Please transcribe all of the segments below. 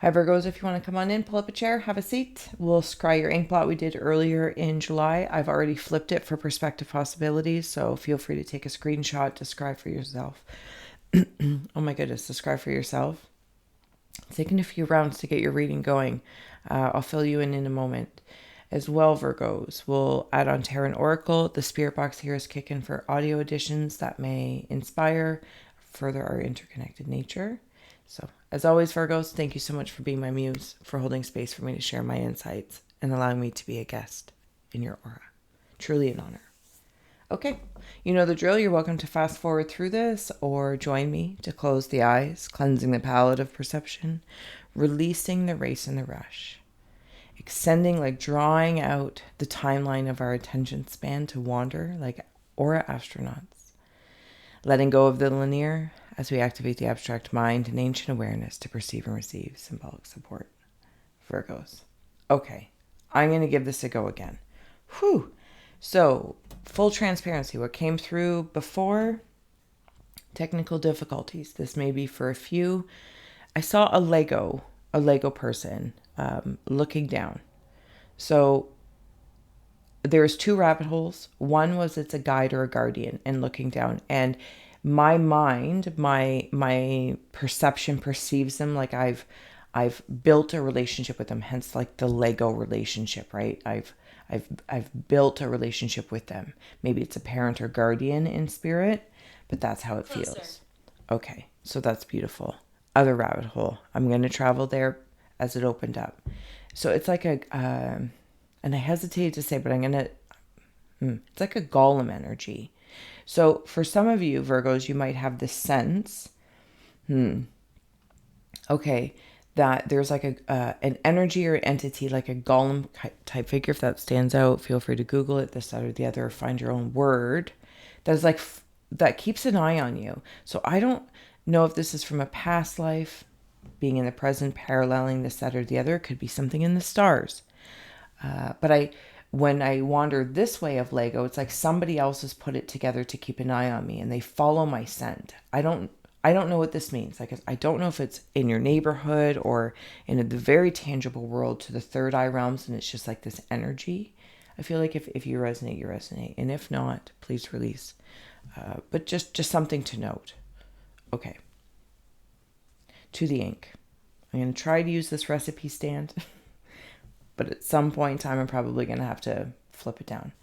Hi Virgos, if you want to come on in, pull up a chair, have a seat. We'll scry your ink blot we did earlier in July. I've already flipped it for perspective possibilities, so feel free to take a screenshot to scry for yourself. Oh my goodness, to scry for yourself. It's taken a few rounds to get your reading going. I'll fill you in a moment. As well, Virgos, we'll add on Tarot and Oracle. The Spirit Box here is kicking for audio editions that may inspire further our interconnected nature. So, as always, Virgos, thank you so much for being my muse, for holding space for me to share my insights, and allowing me to be a guest in your aura. Truly an honor. Okay, you know the drill. You're welcome to fast forward through this or join me to close the eyes, cleansing the palette of perception, releasing the race and the rush, extending, like drawing out the timeline of our attention span to wander like aura astronauts, letting go of the linear as we activate the abstract mind and ancient awareness to perceive and receive symbolic support. Virgos. Okay, I'm going to give this a go again. Whew. So, full transparency, what came through before, technical difficulties. This may be for a few. I saw a Lego person looking down. So, there's two rabbit holes. One was it's a guide or a guardian and looking down. And my mind, my perception perceives them like I've built a relationship with them, hence like the Lego relationship, right? I've built a relationship with them. Maybe it's a parent or guardian in spirit, but that's how it feels. Okay, so that's beautiful. Other rabbit hole. I'm going to travel there as it opened up. So it's like a, and I hesitated to say, but I'm going to, it's like a golem energy. So for some of you, Virgos, you might have this sense, okay, that there's like an energy or entity, like a golem type figure. If that stands out, feel free to Google it, this, that, or the other, or find your own word. That is like, that keeps an eye on you. So I don't know if this is from a past life, being in the present, paralleling this, that, or the other. It could be something in the stars. But when I wander this way of Lego, it's like somebody else has put it together to keep an eye on me, and they follow my scent. I don't know what this means. Like, I don't know if it's in your neighborhood or in the very tangible world to the third eye realms, and it's just like this energy. I feel like if you resonate, you resonate, and if not, please release. But just something to note. Okay. To the ink. I'm going to try to use this recipe stand. But at some point in time, I'm probably going to have to flip it down.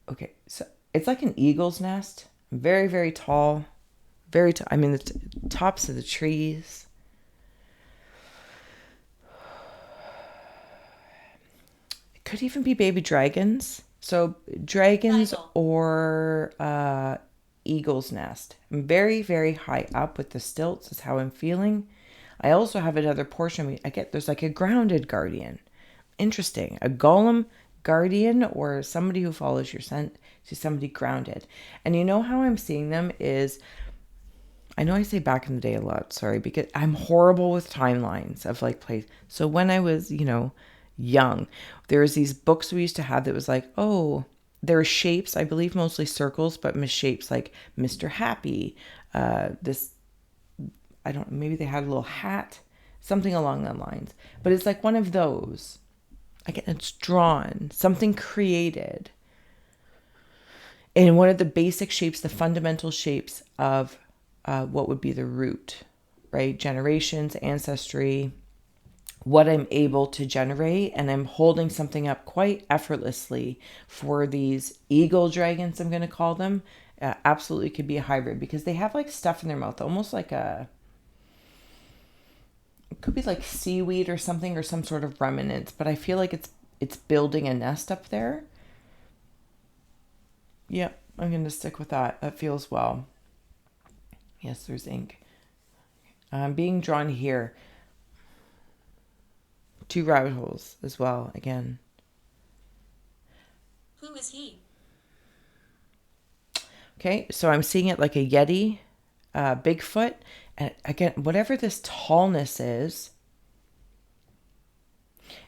Okay, so it's like an eagle's nest. Very, very tall. I mean, the tops of the trees. It could even be baby dragons. So dragons or eagle's nest. I'm very, very high up with the stilts is how I'm feeling. I also have another portion. There's like a grounded guardian. Interesting. A golem guardian or somebody who follows your scent to somebody grounded. And you know how I'm seeing them is, I know I say back in the day a lot, sorry, because I'm horrible with timelines of like place. So when I was, young, there was these books we used to have that was like, oh, there are shapes, I believe mostly circles, but shapes like Mr. Happy, this, I don't know, maybe they had a little hat, something along that lines. But it's like one of those. Again, it's drawn, something created. And one of the basic shapes, the fundamental shapes of what would be the root, right? Generations, ancestry, what I'm able to generate. And I'm holding something up quite effortlessly for these eagle dragons, I'm going to call them. Absolutely could be a hybrid because they have like stuff in their mouth, almost like it could be like seaweed or something or some sort of remnants, but I feel like it's building a nest up there. Yep, I'm going to stick with that. That feels well. Yes, there's ink. I'm being drawn here. Two rabbit holes as well, again. Who is he? Okay, so I'm seeing it like a Yeti, Bigfoot. And again, whatever this tallness is,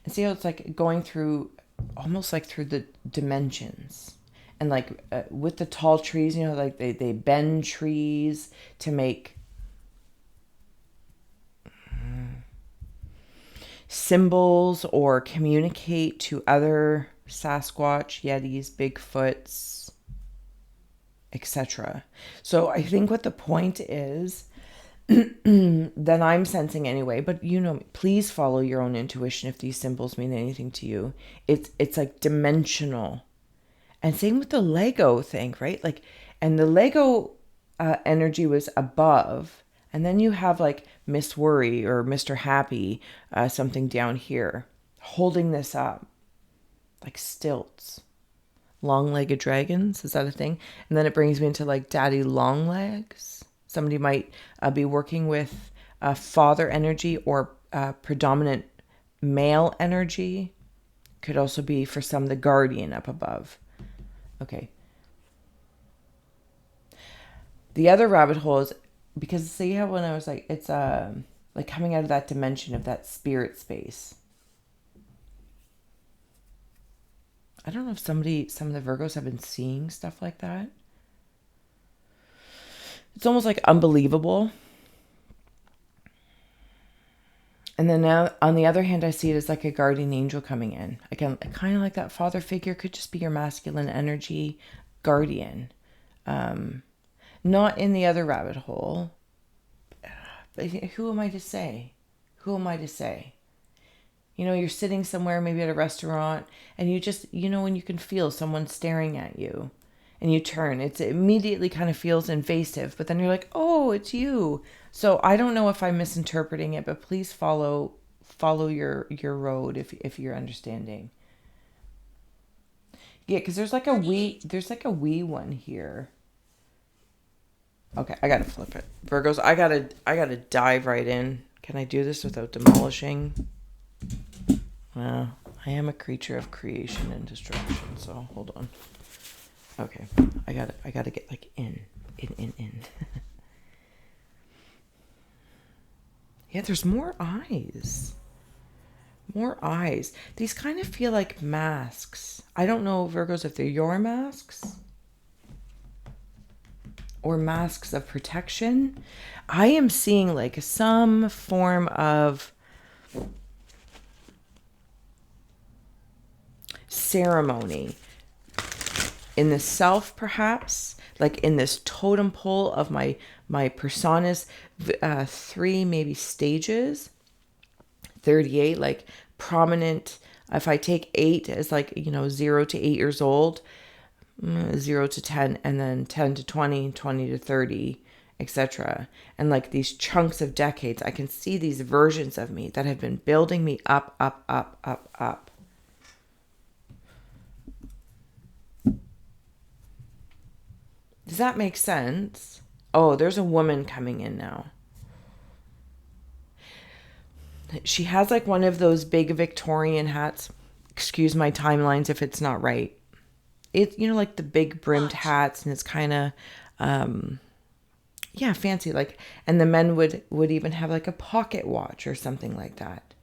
and see how it's like going through, almost like through the dimensions. And like with the tall trees, like they bend trees to make symbols or communicate to other Sasquatch, Yetis, Bigfoots, etc. So I think what the point is, that I'm sensing anyway, but you know, please follow your own intuition if these symbols mean anything to you. It's like dimensional. And same with the Lego thing, right? Like, and the Lego energy was above, and then you have like Miss Worry or Mr. Happy, something down here, holding this up, like stilts. Long-legged dragons, is that a thing? And then it brings me into like Daddy Longlegs. Somebody might be working with father energy or predominant male energy. Could also be for some the guardian up above. Okay. The other rabbit hole is because see how when I was like, it's like coming out of that dimension of that spirit space. I don't know if some of the Virgos have been seeing stuff like that. It's almost like unbelievable. And then now, on the other hand, I see it as like a guardian angel coming in. Again, kind of like that father figure could just be your masculine energy guardian. Not in the other rabbit hole. But who am I to say? Who am I to say? You know, you're sitting somewhere, maybe at a restaurant, and you just, you know, when you can feel someone staring at you. And you turn, it immediately kind of feels invasive, but then you're like, oh, it's you. So I don't know if I'm misinterpreting it, but please follow your road if you're understanding. Yeah, because there's like a wee one here. Okay, I gotta flip it. Virgos, I gotta dive right in. Can I do this without demolishing? Well, I am a creature of creation and destruction, so hold on. Okay, I gotta get like in. Yeah, there's more eyes. More eyes. These kind of feel like masks. I don't know, Virgos, if they're your masks or masks of protection. I am seeing like some form of ceremony in the self, perhaps, like in this totem pole of my personas, 3 maybe stages, 38, like prominent. If I take 8 as like, you know, 0 to 8 years old, 0 to 10, and then 10 to 20, 20 to 30, etc. And like these chunks of decades, I can see these versions of me that have been building me up. Does that make sense? Oh, there's a woman coming in now. She has like one of those big Victorian hats. Excuse my timelines if it's not right. It's, you know, like the big brimmed hats, and it's kind of, yeah, fancy. Like, and the men would even have like a pocket watch or something like that.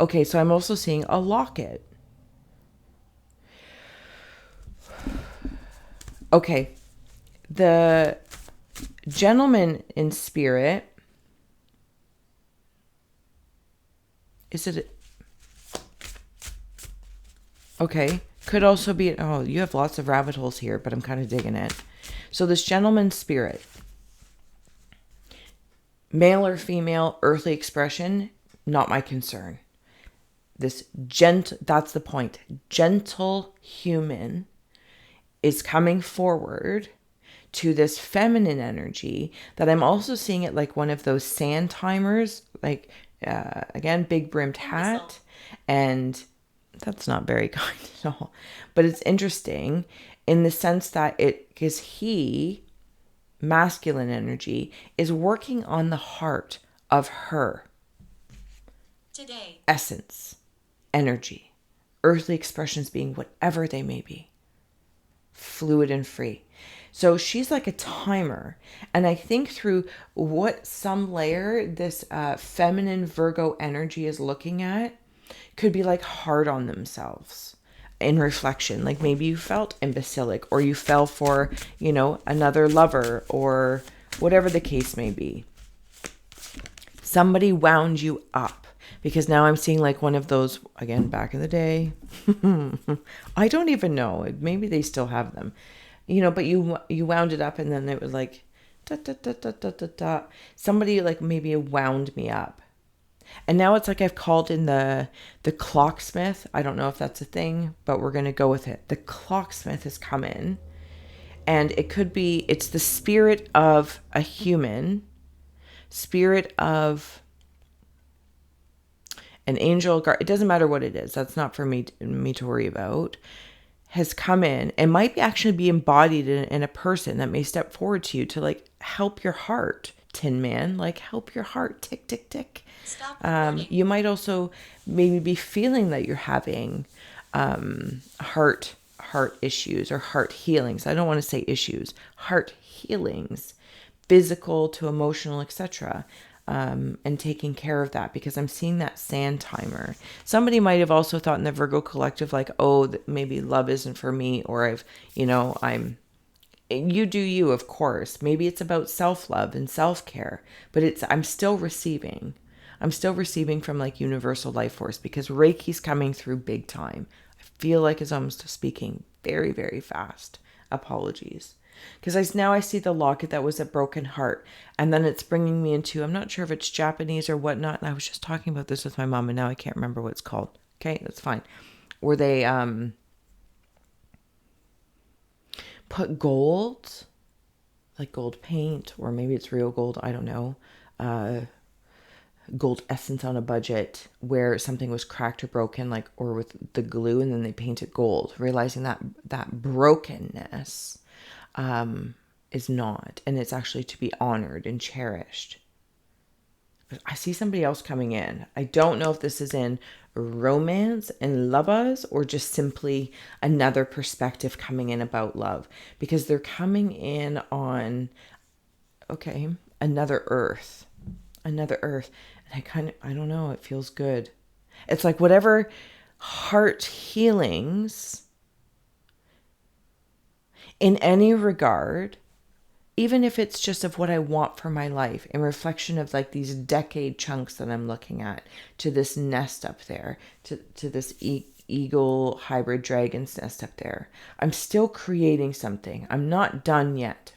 Okay, so I'm also seeing a locket. Okay. The gentleman in spirit, is it? Okay, could also be, oh, you have lots of rabbit holes here, but I'm kind of digging it. So this gentleman's spirit, male or female, earthly expression, not my concern. This that's the point. Gentle human is coming forward to this feminine energy that I'm also seeing it like one of those sand timers, like, again, big brimmed hat. And that's not very kind at all. But it's interesting in the sense that because he, masculine energy, is working on the heart of her. Today. Essence, energy, earthly expressions being whatever they may be. Fluid and free. So she's like a timer. And I think through what some layer this feminine Virgo energy is looking at could be like hard on themselves in reflection. Like maybe you felt imbecilic, or you fell for, you know, another lover, or whatever the case may be. Somebody wound you up, because now I'm seeing like one of those, again, back in the day. I don't even know. Maybe they still have them, but you wound it up and then it was like, da, da, da, da, da, da, da. Somebody like maybe wound me up. And now it's like I've called in the clocksmith. I don't know if that's a thing, but we're going to go with it. The clocksmith has come in, and it's the spirit of a human, spirit of an angel, it doesn't matter what it is. That's not for me to worry about. Has come in and might actually be embodied in a person that may step forward to you to like help your heart. Tin Man, like help your heart tick, tick, tick. You might also maybe be feeling that you're having heart issues or heart healings. I don't want to say issues, heart healings, physical to emotional, etc. And taking care of that, because I'm seeing that sand timer. Somebody might have also thought in the Virgo collective, like, oh, maybe love isn't for me, or you do you, of course. Maybe it's about self-love and self-care, but I'm still receiving. I'm still receiving from like universal life force, because Reiki's coming through big time. I feel like I'm almost speaking very, very fast. Apologies. Because I see the locket that was a broken heart, and then it's bringing me into, I'm not sure if it's Japanese or whatnot, and I was just talking about this with my mom, and now I can't remember what it's called. Okay, that's fine. Where they put gold, like gold paint, or maybe it's real gold, I don't know, gold essence on a budget, where something was cracked or broken, like, or with the glue, and then they painted gold, realizing that brokenness is not, and it's actually to be honored and cherished. But I see somebody else coming in. I don't know if this is in romance and lovers, or just simply another perspective coming in about love, because they're coming in on, okay, another earth. And I don't know, it feels good. It's like whatever heart healings in any regard, even if it's just of what I want for my life, in reflection of like these decade chunks that I'm looking at, to this nest up there, to this eagle hybrid dragon's nest up there. I'm still creating something. I'm not done yet.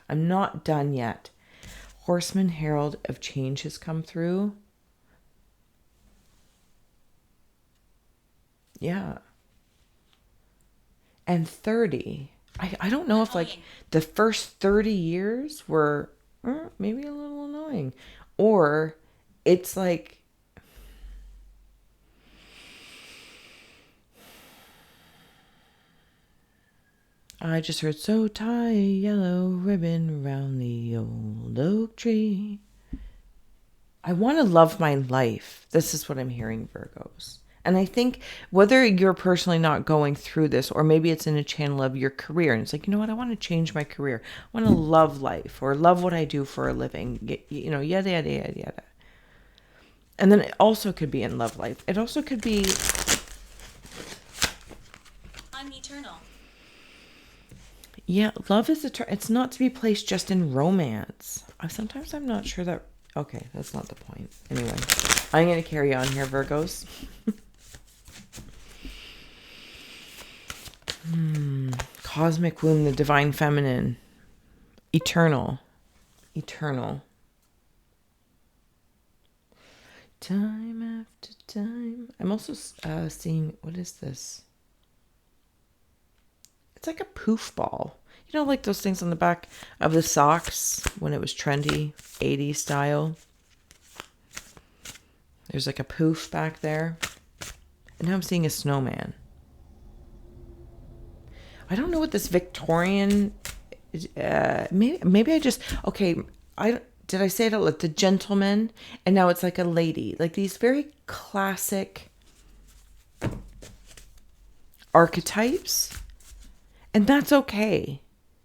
Horseman Herald of Change has come through. Yeah. And 30. I don't know if like the first 30 years were maybe a little annoying, or it's like I just heard, so tie a yellow ribbon round the old oak tree. I want to love my life. This is what I'm hearing, Virgos. And I think whether you're personally not going through this, or maybe it's in a channel of your career, and it's like, you know what, I want to change my career. I want to love life, or love what I do for a living, yada, yada, yada, yada. And then it also could be in love life. It also could be, I'm eternal. Yeah, love is eternal. It's not to be placed just in romance. Sometimes I'm not sure that, okay, that's not the point. Anyway, I'm going to carry on here, Virgos. Cosmic womb, the divine feminine, eternal. Time after time. I'm also seeing, what is this? It's like a poof ball. You know, like those things on the back of the socks when it was trendy, 80s style. There's like a poof back there. And now I'm seeing a snowman. I don't know what this Victorian, maybe I just, okay, did I say it like the gentleman? And now it's like a lady. Like these very classic archetypes. And that's okay.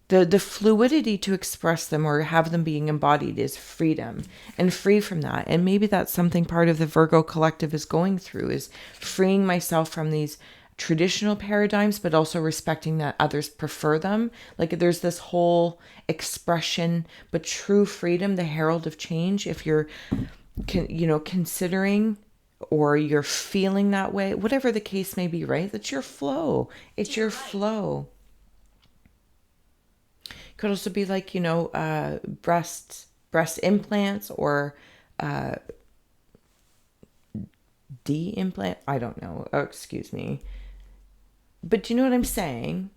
The fluidity to express them or have them being embodied is freedom, and free from that. And maybe that's something part of the Virgo collective is going through, is freeing myself from these traditional paradigms, but also respecting that others prefer them. Like there's this whole expression, but true freedom, the herald of change. If you're considering, or you're feeling that way, whatever the case may be, right? That's your flow. It's your flow. Could also be like, breast implants, or D-implant. I don't know. Oh, excuse me. But do you know what I'm saying?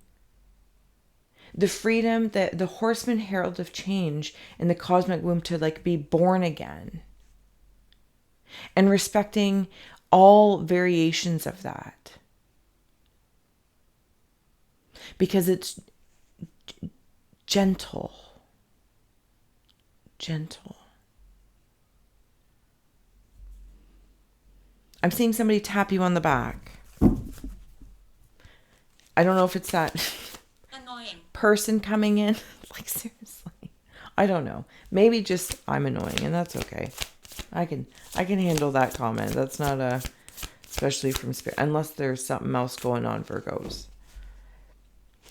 The freedom, the horseman herald of change in the cosmic womb, to like be born again. And respecting all variations of that. Because it's gentle. Gentle. I'm seeing somebody tap you on the back. I don't know if it's that Annoying. person coming in. Like, seriously. I don't know. Maybe just I'm annoying, and that's okay. I can handle that comment. That's not especially from spirit, unless there's something else going on, Virgos.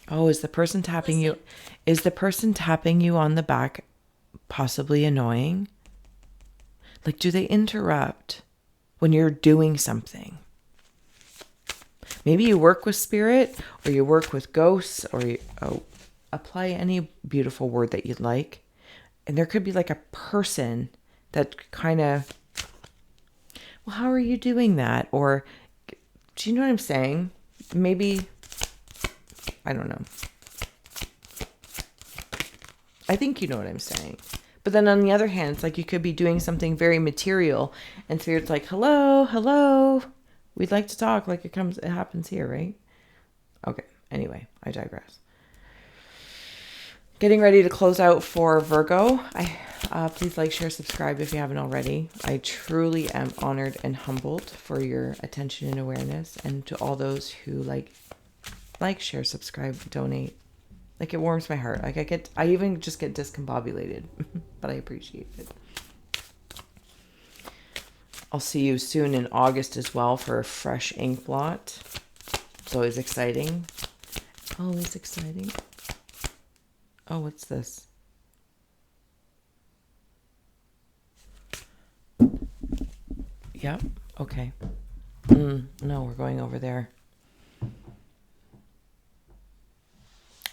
Oh, is the person tapping you? Is the person tapping you on the back possibly annoying? Like, do they interrupt when you're doing something? Maybe you work with spirit, or you work with ghosts, or apply any beautiful word that you'd like. And there could be like a person that kind of, well, how are you doing that? Or, do you know what I'm saying? Maybe, I don't know. I think you know what I'm saying. But then on the other hand, it's like you could be doing something very material, and spirit's like, hello, we'd like to talk, like it happens here, right? Okay, anyway, I digress. Getting ready to close out for Virgo. Please like, share, subscribe if you haven't already. I truly am honored and humbled for your attention and awareness, and to all those who like, share, subscribe, donate. Like, it warms my heart. Like, I even just get discombobulated, but I appreciate it. I'll see you soon in August as well for a fresh ink blot. It's always exciting. Always exciting. Oh, what's this? Yep. Okay. No, we're going over there.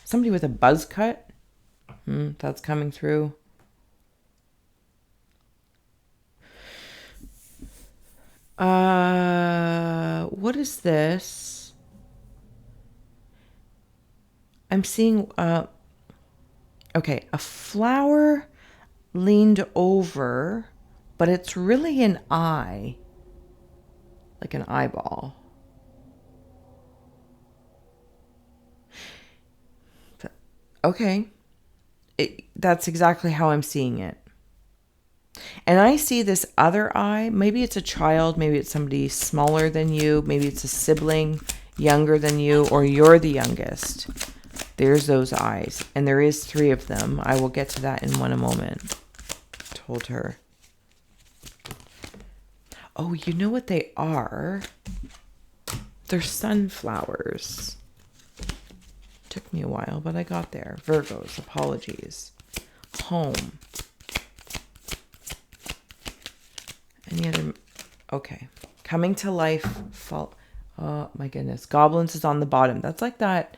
Somebody with a buzz cut. That's coming through. What is this? I'm seeing, okay, a flower leaned over, but it's really an eye, like an eyeball. Okay. That's exactly how I'm seeing it. And I see this other eye. Maybe it's a child. Maybe it's somebody smaller than you. Maybe it's a sibling younger than you, or you're the youngest. There's those eyes. And there is 3 of them. I will get to that in a moment. Told her. Oh, you know what they are? They're sunflowers. Took me a while, but I got there. Virgos, apologies. Home. Any other? Okay. Coming to life. Fall. Oh my goodness. Goblins is on the bottom. That's like that.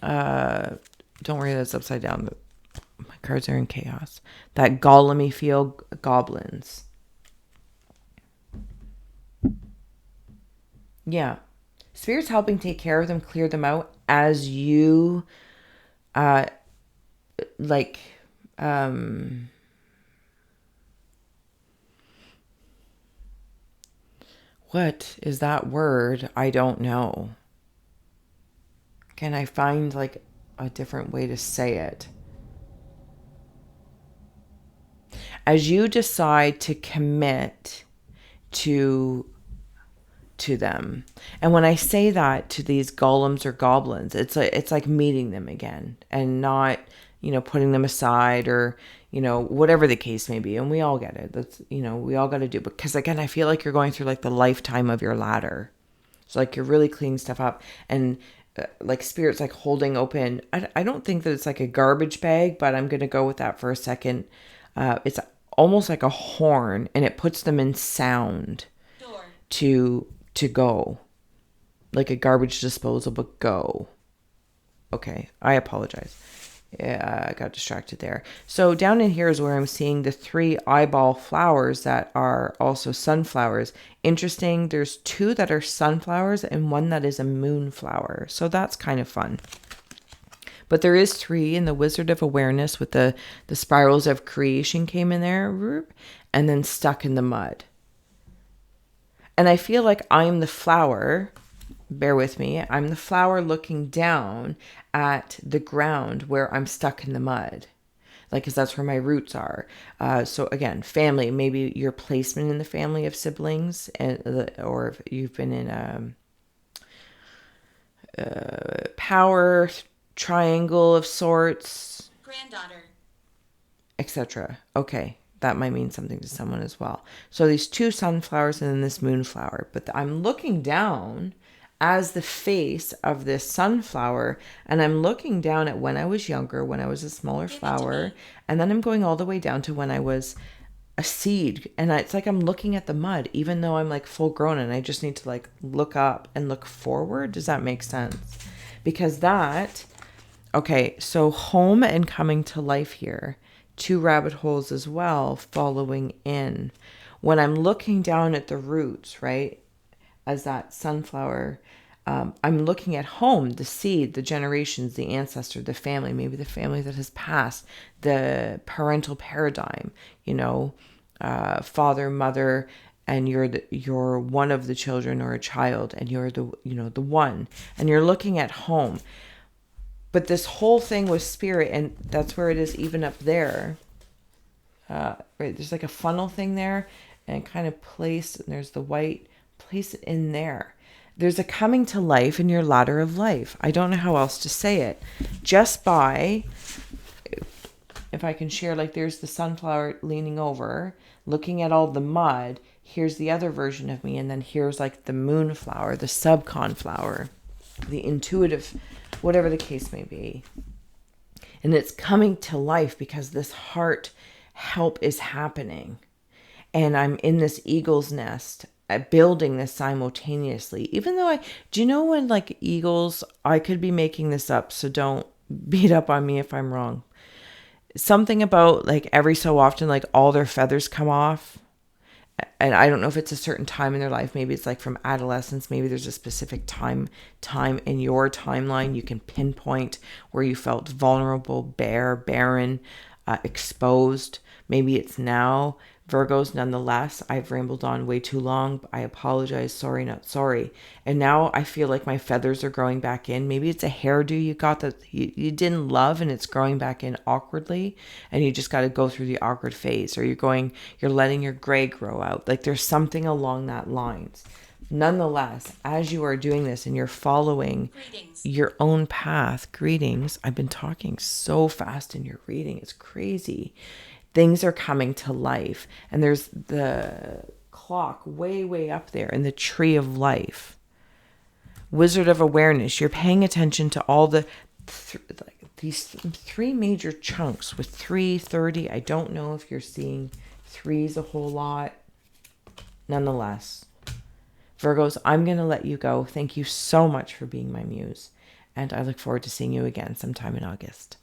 Don't worry, that's upside down. My cards are in chaos. That golem-y feel. Goblins. Yeah. Spirit's helping take care of them, clear them out as you, what is that word? I don't know. Can I find like a different way to say it? As you decide to commit to them. And when I say that to these golems or goblins, it's like meeting them again, and not, putting them aside, or, whatever the case may be. And we all get it. That's, we all got to do, because again, I feel like you're going through like the lifetime of your ladder. So like you're really cleaning stuff up, and like spirit's like holding open. I don't think that it's like a garbage bag, but I'm going to go with that for a second. It's almost like a horn, and it puts them in sound Door. to go. Like a garbage disposal, but go. Okay, I apologize. Yeah, I got distracted there. So down in here is where I'm seeing the 3 eyeball flowers that are also sunflowers. Interesting, there's 2 that are sunflowers and 1 that is a moonflower. So that's kind of fun. But there is 3 in the Wizard of Awareness with the spirals of creation came in there and then stuck in the mud. And I feel like I'm the flower. Bear with me. I'm the flower looking down at the ground where I'm stuck in the mud. Like, because that's where my roots are. So again, family, maybe your placement in the family of siblings, or if you've been in a power triangle of sorts. Granddaughter. Etc. Okay, that might mean something to someone as well. So these 2 sunflowers and then this moonflower. But I'm looking down as the face of this sunflower, and I'm looking down at when I was younger, when I was a smaller flower, and then I'm going all the way down to when I was a seed, and it's like I'm looking at the mud, even though I'm like full grown, and I just need to like look up and look forward. Does that make sense? Because that, okay, so home and coming to life here, 2 rabbit holes as well, following in. When I'm looking down at the roots, right, as that sunflower, I'm looking at home, the seed, the generations, the ancestor, the family, maybe the family that has passed, the parental paradigm, father, mother, and you're one of the children or a child, and you're the one, and you're looking at home. But this whole thing was spirit, and that's where it is even up there. Right, there's like a funnel thing there, and kind of place, and there's the white, place it in there. There's a coming to life in your ladder of life. I don't know how else to say it. Just by, if I can share, like there's the sunflower leaning over, looking at all the mud. Here's the other version of me, and then here's like the moonflower, the subcon flower, the intuitive, whatever the case may be. And it's coming to life because this heart help is happening. And I'm in this eagle's nest, building this simultaneously. Even though do you know when like eagles, I could be making this up, so don't beat up on me if I'm wrong. Something about like every so often, like all their feathers come off. And I don't know if it's a certain time in their life. Maybe it's like from adolescence. Maybe there's a specific time in your timeline you can pinpoint where you felt vulnerable, barren, exposed. Maybe it's now. Virgos, nonetheless, I've rambled on way too long. I apologize. Sorry, not sorry. And now I feel like my feathers are growing back in. Maybe it's a hairdo you got that you didn't love and it's growing back in awkwardly. And you just got to go through the awkward phase. Or you're letting your gray grow out. Like there's something along that lines. Nonetheless, as you are doing this and you're following your own path, greetings. I've been talking so fast in your reading. It's crazy. Things are coming to life. And there's the clock way, way up there in the tree of life. Wizard of Awareness. You're paying attention to all these 3 major chunks with 3:30. I don't know if you're seeing 3s a whole lot. Nonetheless, Virgos, I'm going to let you go. Thank you so much for being my muse. And I look forward to seeing you again sometime in August.